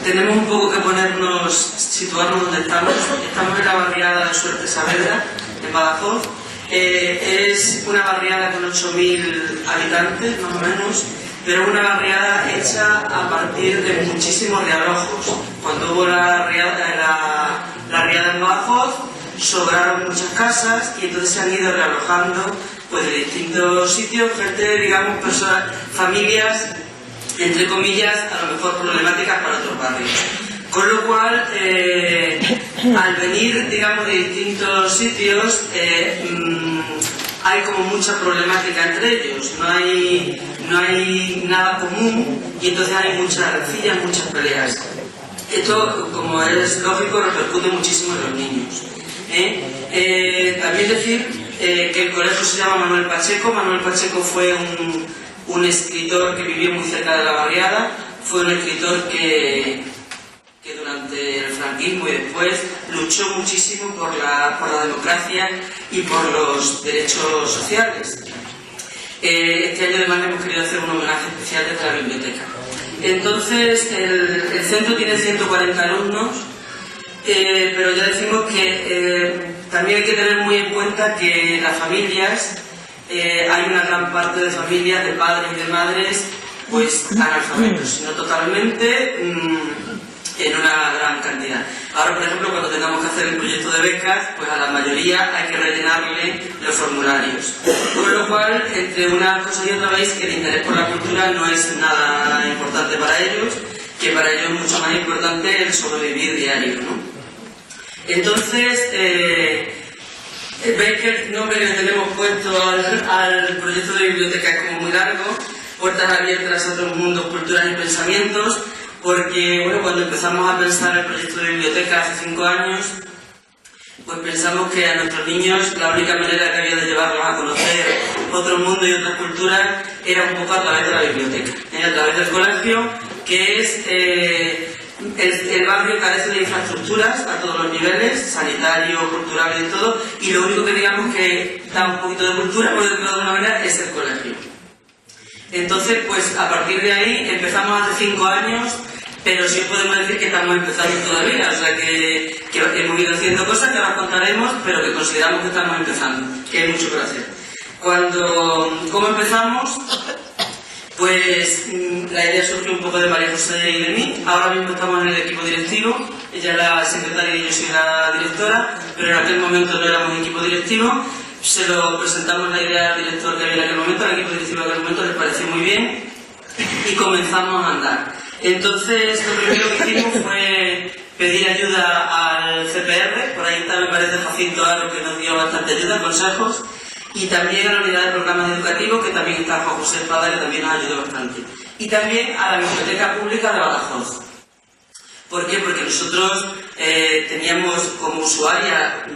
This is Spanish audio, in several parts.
tenemos un poco que situarnos donde estamos. Estamos en la barriada de Suerte Saavedra, en Badajoz. Es una barriada con 8.000 habitantes, más o menos, pero una barriada hecha a partir de muchísimos realojos. Cuando hubo la riada en Badajoz, sobraron muchas casas y entonces se han ido realojando pues, de distintos sitios, gente, digamos, personas, familias, entre comillas, a lo mejor problemáticas para otros barrios. Con lo cual, al venir, digamos, de distintos sitios, hay como mucha problemática entre ellos, no hay nada común y entonces hay muchas rencillas, muchas peleas. Esto, como es lógico, repercute muchísimo en los niños. También decir que el colegio se llama Manuel Pacheco. Manuel Pacheco fue un escritor que vivió muy cerca de la barriada, fue un escritor que durante el franquismo y después luchó muchísimo por la democracia y por los derechos sociales. Este año además hemos querido hacer un homenaje especial desde la biblioteca. Entonces el centro tiene 140 alumnos, pero ya decimos que también hay que tener muy en cuenta que las familias, hay una gran parte de familias, de padres y de madres, pues analfabetos, sino totalmente en una gran cantidad. Ahora, por ejemplo, cuando tengamos que hacer el proyecto de becas, pues a la mayoría hay que rellenarle los formularios. Con lo cual, entre una cosa y otra, veis que el interés por la cultura no es nada importante para ellos, que para ellos es mucho más importante el sobrevivir diario, ¿no? Entonces, veis que el nombre que le tenemos puesto al proyecto de biblioteca es como muy largo, puertas abiertas a otros mundos, culturas y pensamientos, porque bueno, cuando empezamos a pensar el proyecto de biblioteca hace 5 años, pues pensamos que a nuestros niños la única manera que había de llevarlos a conocer otro mundo y otras culturas era un poco a través de la biblioteca, a través del colegio, que es el barrio carece de infraestructuras a todos los niveles, sanitario, cultural y de todo, y lo único que digamos que da un poquito de cultura, por decirlo de alguna manera, es el colegio. Entonces, pues a partir de ahí empezamos hace 5 años, pero sí podemos decir que estamos empezando todavía, o sea que hemos ido haciendo cosas que ahora contaremos, pero que consideramos que estamos empezando, que hay mucho por hacer. ¿Cómo empezamos? Pues la idea surgió un poco de María José y de mí. Ahora mismo estamos en el equipo directivo, ella es la secretaria y yo soy la directora, pero en aquel momento no éramos equipo directivo. Se lo presentamos la idea al director que había en aquel momento, al equipo directivo de aquel momento, les pareció muy bien y comenzamos a andar. Entonces, lo primero que hicimos fue pedir ayuda al CPR, por ahí está, me parece, Jacinto Aro, que nos dio bastante ayuda, consejos, y también a la unidad de programas educativos, que también está Juan José Espada, que también nos ayudó bastante. Y también a la Biblioteca Pública de Badajoz. ¿Por qué? Porque nosotros teníamos como usuaria,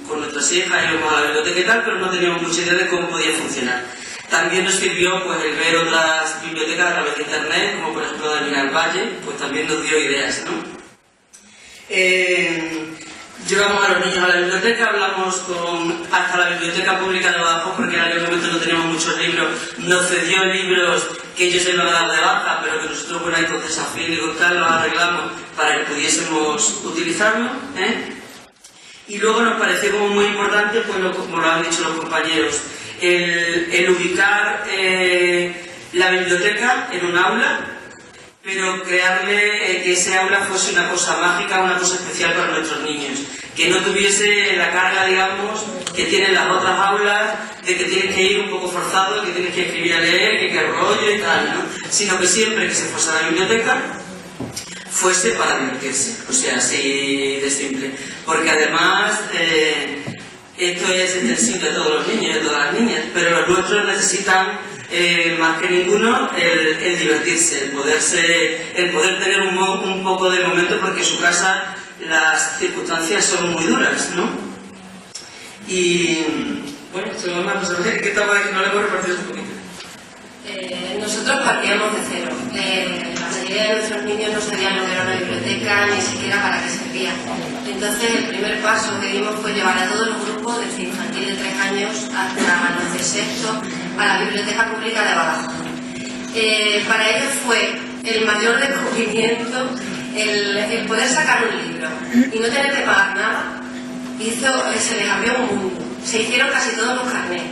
con nuestras hijas, íbamos a la biblioteca y tal, pero no teníamos mucha idea de cómo podía funcionar. También nos sirvió pues, el ver otras bibliotecas a través de internet, como por ejemplo la de Minar Valle, pues también nos dio ideas, ¿no? Llevamos a los niños a la biblioteca, hablamos hasta la Biblioteca Pública de Badajoz, porque en aquel momento no teníamos muchos libros, nos cedió libros que ellos se iban a dar de baja, pero que nosotros, bueno, entonces a fin de contar los arreglamos para que pudiésemos utilizarlo, Y luego nos pareció como muy importante, pues como lo han dicho los compañeros, el ubicar la biblioteca en un aula, pero crearle que ese aula fuese una cosa mágica, una cosa especial para nuestros niños, que no tuviese la carga, digamos, que tienen las otras aulas, de que tienes que ir un poco forzado, que tienes que escribir a leer, que rollo y tal, ¿no? Sino que siempre que se fuese a la biblioteca fuese para divertirse, o sea, así de simple, porque además esto es extensible a todos los niños y a todas las niñas, pero los nuestros necesitan más que ninguno el divertirse, el poder tener un poco de momento, porque en su casa las circunstancias son muy duras, ¿no? Y bueno, esto es más, ¿qué tal para que no le hemos repartido un poquito? Nosotros partíamos de cero. La mayoría de nuestros niños no sabían lo que era una biblioteca, ni siquiera para qué servía. Entonces, el primer paso que dimos fue llevar a todos los grupos, desde infantil de 3 años hasta los de sexto, a la Biblioteca Pública de Badajoz. Para ellos fue el mayor descubrimiento el poder sacar un libro y no tener que pagar nada, se les abrió un mundo. Se hicieron casi todos los carnets.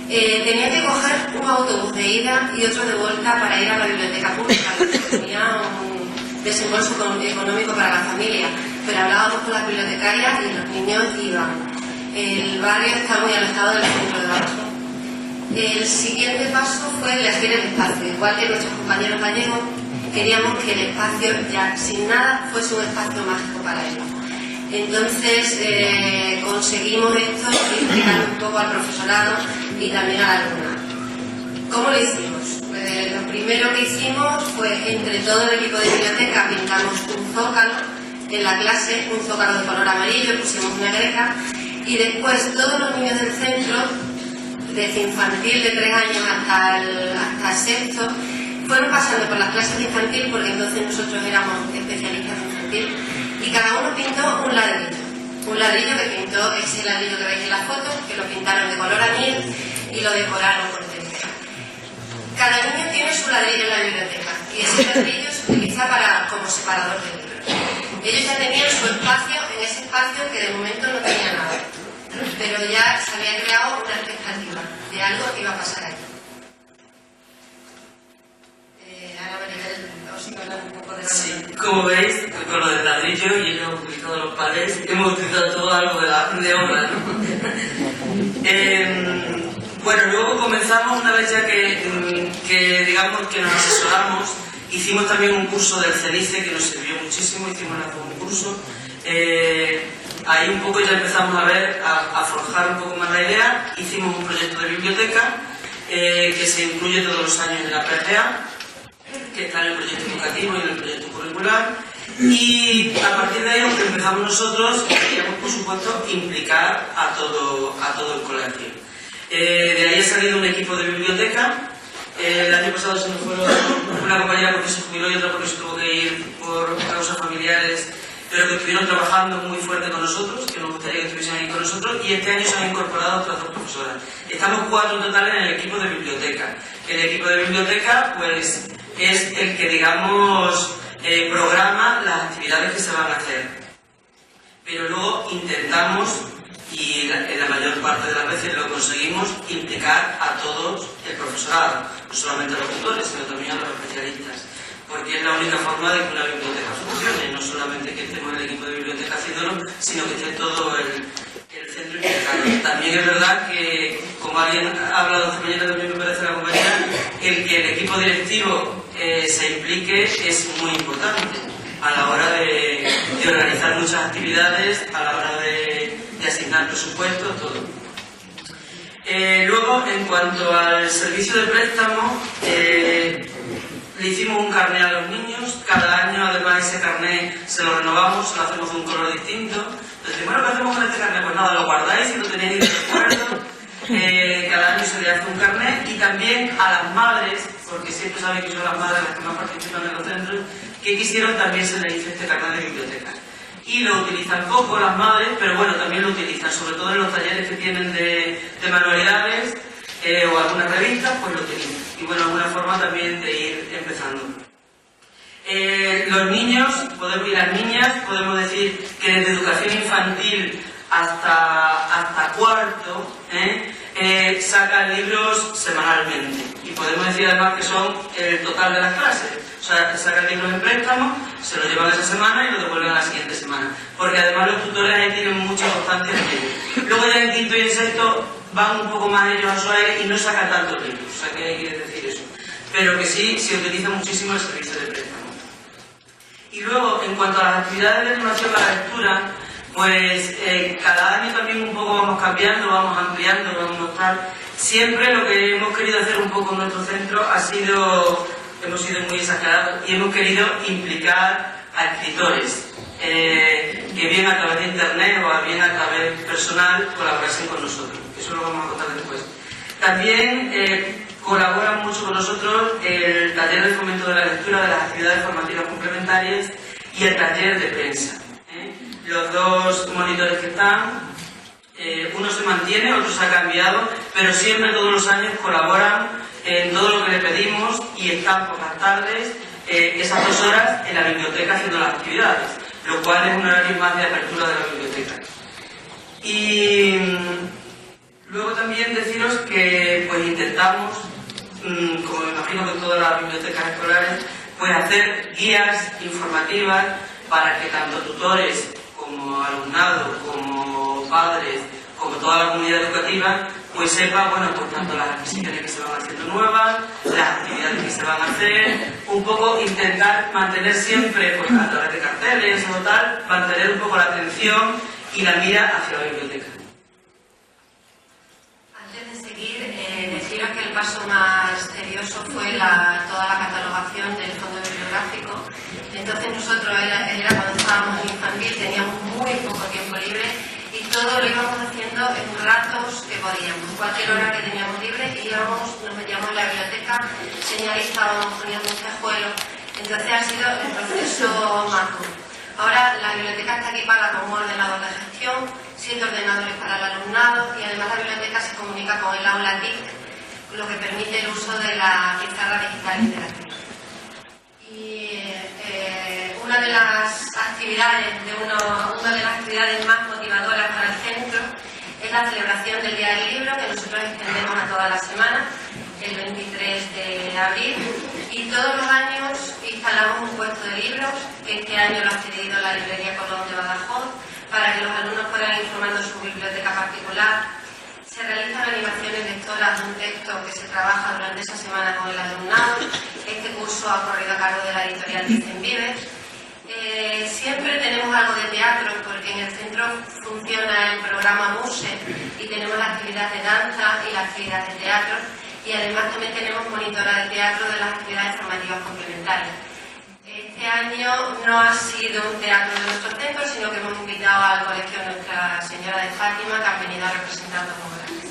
Tenía que coger un autobús de ida y otro de vuelta para ir a la biblioteca pública, que tenía un desembolso económico para la familia, pero hablábamos con las bibliotecarias y los niños iban. El barrio está muy alejado del centro de Badajoz. El siguiente paso fue elegir el espacio. Igual que nuestros compañeros gallegos, queríamos que el espacio, ya sin nada, fuese un espacio mágico para ellos. Entonces conseguimos esto y explicar un poco al profesorado y también a la alumna. ¿Cómo lo hicimos? Lo primero que hicimos fue, entre todo el equipo de biblioteca, pintamos un zócalo en la clase, un zócalo de color amarillo, pusimos una greca, y después todos los niños del centro, desde infantil de 3 años hasta el sexto, fueron pasando por las clases de infantil, porque entonces nosotros éramos especialistas en infantil, y cada uno pintó un ladrillo. Un ladrillo que pintó ese ladrillo que veis en la foto, que lo pintaron de color añil y lo decoraron por dentro. Cada niño tiene su ladrillo en la biblioteca y ese ladrillo se utiliza como separador de libros. Ellos ya tenían su espacio en ese espacio que de momento no tenía nada, pero ya se había creado una expectativa de algo que iba a pasar ahí. Ahora Maribel os iba a hablar un poco de la... Sí, como veis, con lo del ladrillo y ellos hemos utilizado los palés, hemos utilizado todo algo de obra, ¿no? Bueno, luego comenzamos, una vez ya que digamos que nos asesoramos, hicimos también un curso del CENICE que nos sirvió muchísimo, hicimos un curso. Ahí un poco ya empezamos a forjar un poco más la idea, hicimos un proyecto de biblioteca que se incluye todos los años en la PRA, que está en el proyecto educativo y en el proyecto curricular, y a partir de ahí lo que empezamos nosotros queríamos, por supuesto, implicar a todo el colegio. De ahí ha salido un equipo de biblioteca. El año pasado se nos fue una compañera porque se jubiló y otra porque se tuvo que ir por causas familiares, pero que estuvieron trabajando muy fuerte con nosotros, que nos gustaría que estuviesen ahí con nosotros, y este año se han incorporado otras 2 profesoras. Estamos 4 en total en el equipo de biblioteca. El equipo de biblioteca, pues, es el que, digamos, programa las actividades que se van a hacer. Pero luego intentamos, y en la mayor parte de las veces lo conseguimos, implicar a todos el profesorado, no solamente a los tutores, sino también a los especialistas, porque es la única forma de que una biblioteca funcione, no solamente que estemos en el equipo de biblioteca haciéndolo, sino que esté todo el centro implicado. También es verdad que, como alguien ha hablado esta mañana, también me parece la compañera, el que el equipo directivo se implique es muy importante a la hora de organizar muchas actividades, a la hora de asignar presupuestos, todo. Luego, en cuanto al servicio de préstamo, le hicimos un carnet a los niños. Cada año, además, ese carnet se lo renovamos, se lo hacemos de un color distinto. Entonces, bueno, ¿qué hacemos con este carnet? Pues nada, lo guardáis y lo tenéis de recuerdo. Cada año se le hace un carnet, y también a las madres, porque siempre saben que son las madres las que más participan en los centros, que quisieron, también se les hizo este carnet de biblioteca. Y lo utilizan poco las madres, pero bueno, también lo utilizan, sobre todo en los talleres que tienen de manualidades o algunas revistas, pues lo utilizan. Y bueno, alguna forma también de ir empezando. Los niños, y las niñas, podemos decir que desde educación infantil hasta cuarto, sacan libros semanalmente. Y podemos decir además que son el total de las clases. O sea, sacan libros en préstamo, se los llevan esa semana y lo devuelven a la siguiente semana. Porque además los tutores ahí tienen mucha constancia en ello. Luego ya en quinto y en sexto van un poco más ellos a su aire y no sacan tantos libros. O sea, que hay que decir eso. Pero que sí, se utiliza muchísimo el servicio de préstamo. Y luego, en cuanto a las actividades de animación a la lectura, pues cada año también un poco vamos cambiando, vamos ampliando, vamos a mostrar. Siempre lo que hemos querido hacer un poco en nuestro centro hemos sido muy exagerados y hemos querido implicar a escritores que bien a través de internet o bien a través personal colaborasen con nosotros. Eso lo vamos a contar después. También colaboran mucho con nosotros el taller de fomento de la lectura, de las actividades formativas complementarias y el taller de prensa. Los 2 monitores que están, uno se mantiene, otro se ha cambiado, pero siempre todos los años colaboran en todo lo que le pedimos y están por las tardes esas 2 horas en la biblioteca haciendo las actividades, lo cual es un horario más de apertura de la biblioteca. Y luego también deciros que pues intentamos, como me imagino que todas las bibliotecas escolares, pues hacer guías informativas para que tanto tutores como alumnado, como padres, como toda la comunidad educativa, pues sepa, bueno, pues tanto las adquisiciones que se van haciendo nuevas, las actividades que se van a hacer, un poco intentar mantener siempre, pues a través de carteles o tal, mantener un poco la atención y la mira hacia la biblioteca. Antes de seguir, deciros que el paso más tedioso fue toda la catalogación del fondo bibliográfico. Entonces nosotros, era cuando estábamos en infantil, teníamos muy poco tiempo libre y todo lo íbamos haciendo en ratos que podíamos. Cualquier hora que teníamos libre nos metíamos en la biblioteca, señalizábamos, poníamos un cejuelo. Entonces ha sido el proceso más duro. Ahora la biblioteca está equipada con un ordenador de gestión, 7 ordenadores para el alumnado y además la biblioteca se comunica con el aula TIC, lo que permite el uso de la pizarra digital interactiva. Y una de las actividades más motivadoras para el centro es la celebración del Día del Libro, que nosotros extendemos a toda la semana, el 23 de abril, y todos los años instalamos un puesto de libros, que este año lo ha cedido la Librería Colón de Badajoz, para que los alumnos puedan ir formando su biblioteca particular. Se realizan animaciones lectoras de un texto que se trabaja durante esa semana con el alumnado. Este curso ha corrido a cargo de la editorial Dicen Vives. Siempre tenemos algo de teatro, porque en el centro funciona el programa MUSE y tenemos la actividad de danza y la actividad de teatro, y además también tenemos monitora de teatro de las actividades formativas complementarias. Este año no ha sido un teatro de nuestro centro, sino que hemos invitado al colegio Nuestra Señora de Fátima, que han venido representando como grandes.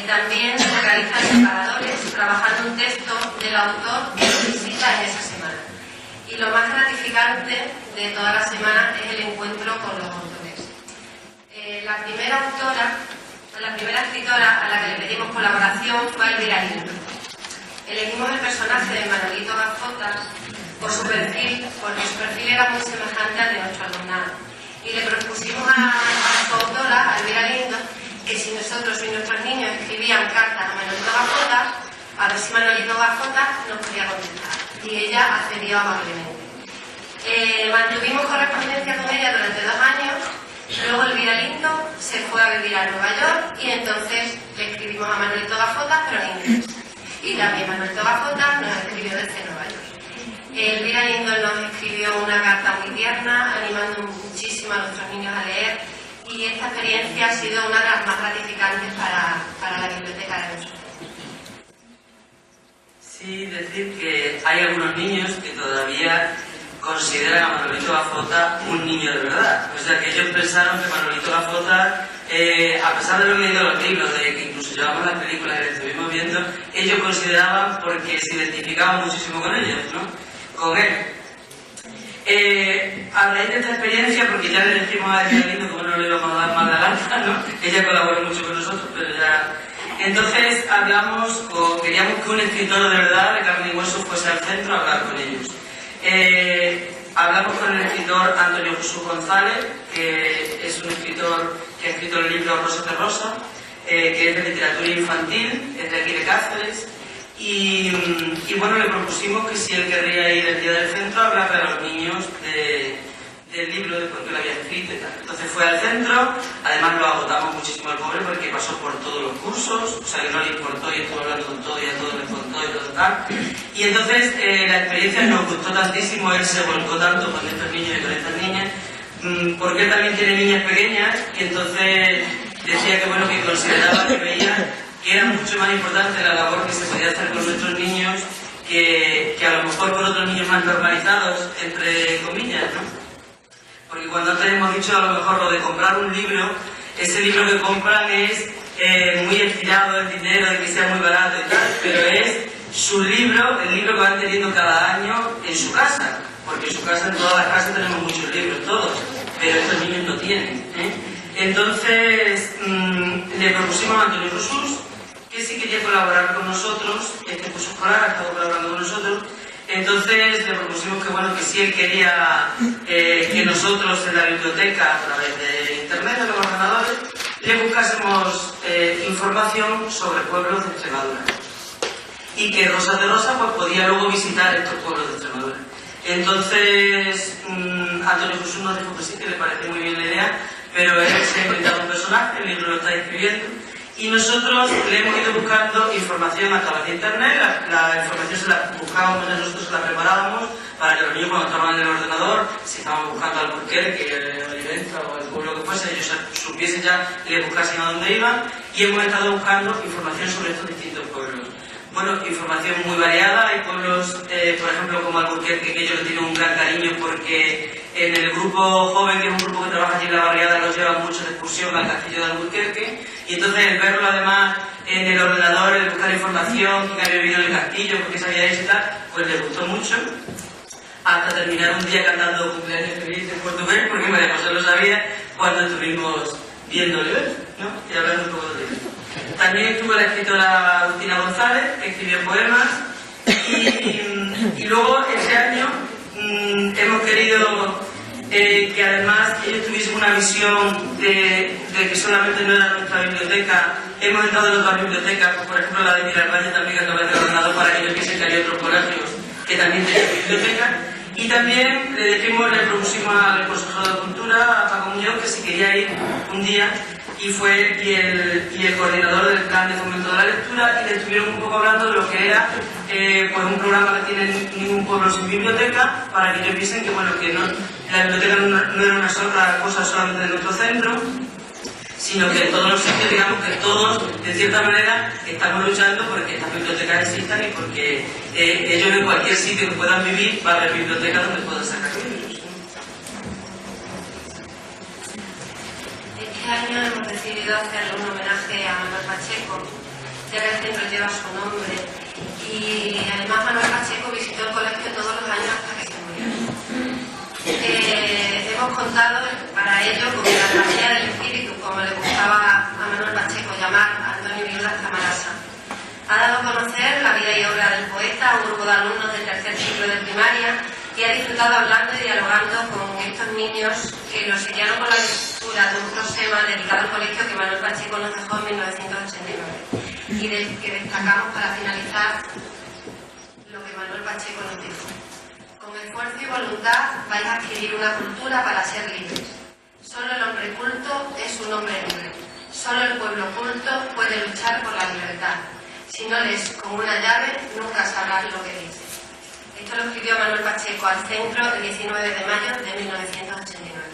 También se realizan separadores, trabajando un texto del autor que nos visita en esa semana. Y lo más gratificante de toda la semana es el encuentro con los autores. La primera escritora a la que le pedimos colaboración fue Elvira Lindo. Elegimos el personaje de Manolito Gafotas porque su perfil era muy semejante al de nuestro alumnado. Y le propusimos a su autora, a Elvira Lindo, que si nosotros y nuestros niños escribían cartas a Manolito Gafotas, a ver si Manolito Gafotas nos podía contestar. Y ella accedió amablemente. Mantuvimos correspondencia con ella durante 2 años. Luego Elvira Lindo se fue a vivir a Nueva York y entonces le escribimos a Manolito Gafotas, pero en inglés. Y también Manolito Gafotas nos escribió desde Nueva York. Elvira Lindo nos escribió una carta muy tierna, animando muchísimo a nuestros niños a leer, y esta experiencia ha sido una de las más gratificantes para la biblioteca de nuestro centro. Sí, decir que hay algunos niños que todavía consideran a Manolito Gafota un niño de verdad. O sea, que ellos pensaron que Manolito Gafota, a pesar de lo que he leído en los libros, de que incluso llevamos las películas que estuvimos viendo, ellos consideraban, porque se identificaban muchísimo con ellos, ¿no? Con él. A raíz de esta experiencia, porque ya le decimos a Elvira Lindo que no le íbamos a dar más la lanza, ¿no? Ella colaboró mucho con nosotros, pero ya... Entonces queríamos que un escritor de verdad, de carne y hueso, fuese al centro a hablar con ellos. Hablamos con el escritor Antonio Jesús González, que es un escritor que ha escrito el libro Rosa de Rosa, que es de literatura infantil, es de aquí de Cáceres, y bueno, le propusimos que si él querría ir el día del centro a hablarle a los niños del libro, de por qué lo había escrito y tal. Entonces fue al centro, además lo agotamos muchísimo al pobre porque pasó por todos los cursos, o sea que no le importó y estuvo hablando con todo y a todos les contó y todo tal. Y entonces la experiencia nos gustó tantísimo, él se volcó tanto con estos niños y con estas niñas, porque él también tiene niñas pequeñas y entonces decía que bueno, que consideraba que veía que era mucho más importante la labor que se podía hacer con nuestros niños que a lo mejor con otros niños más normalizados, entre comillas, ¿no? Porque cuando antes hemos dicho a lo mejor lo de comprar un libro, ese libro que compran es muy estirado el dinero, de que sea muy barato y tal, pero es su libro, el libro que van teniendo cada año en su casa, porque en su casa, en todas las casas tenemos muchos libros, todos, pero estos niños no tienen, ¿eh? Entonces le propusimos a Antonio Jesús que sí quería colaborar con nosotros, este curso escolar ha estado colaborando con nosotros, Entonces le propusimos que, bueno, que si él quería que nosotros en la biblioteca, a través de internet, de los ordenadores, le buscásemos información sobre pueblos de Extremadura. Y que Rosas de Rosa pues, podía luego visitar estos pueblos de Extremadura. Entonces, Antonio Jesús nos dijo que sí, que le parecía muy bien la idea, pero él se ha inventado un personaje, el libro lo está escribiendo, y nosotros le hemos ido buscando información a través de internet. La información se la buscábamos, nosotros se la preparábamos para que los niños cuando estaban en el ordenador, si estaban buscando Alburquerque, Olivenza o el pueblo que fuese, ellos supiesen ya y les buscasen a dónde iban, y hemos estado buscando información sobre estos distintos pueblos. Bueno, información muy variada. Hay pueblos, por ejemplo, como Alburquerque, que ellos le tienen un gran cariño porque en el grupo joven, que es un grupo que trabaja allí en la barriada, los llevan mucho de excursión al castillo de Alburquerque. Y entonces el verlo además en el ordenador, el buscar información, quién había vivido en el castillo, por qué sabía eso y tal, pues les gustó mucho. Hasta terminar un día cantando cumpleaños feliz en portugués, porque María José lo sabía cuando estuvimos viéndole, ¿no? Y hablando un poco de él. También estuvo la escritora Agustina González, que escribió poemas, y luego ese año hemos querido que además ellos tuviesen una visión de que solamente no era nuestra biblioteca. Hemos entrado en otras bibliotecas, por ejemplo la de Miralvalle también, que a través del ordenador, para que ellos piensen que había otros colegios que también tenían biblioteca. Y también le propusimos al Consejo de Cultura, a Paco Muñoz, que si quería ir un día, y el coordinador del plan de fomento de la lectura, y le estuvieron un poco hablando de lo que era pues un programa que tiene Ningún Pueblo Sin Biblioteca, para que ellos piensen que, bueno, que no, la biblioteca no era una sola cosa solamente de nuestro centro, sino que en todos los sitios, digamos que todos, de cierta manera, estamos luchando porque estas bibliotecas existan y porque ellos en cualquier sitio que puedan vivir va a haber bibliotecas donde puedan sacar libros. Este año hemos decidido hacerle un homenaje a Manuel Pacheco, ya que el centro lleva su nombre, y además Manuel Pacheco visitó el colegio todos los años hasta que se murió. Hemos contado para ello con la travesía del espíritu, como le gustaba a Manuel Pacheco llamar a Antonio Viudas Camarasa. Ha dado a conocer la vida y obra del poeta a un grupo de alumnos del tercer ciclo de primaria y ha disfrutado hablando y dialogando con estos niños que lo sellaron con la lectura de un prosema dedicado al colegio que Manuel Pacheco nos dejó en 1989 y del que destacamos para finalizar lo que Manuel Pacheco nos dijo. Con esfuerzo y voluntad vais a adquirir una cultura para ser libres. Solo el hombre culto es un hombre libre. Solo el pueblo culto puede luchar por la libertad. Si no lees con una llave, nunca sabrás lo que dice. Esto lo escribió Manuel Pacheco al centro el 19 de mayo de 1989.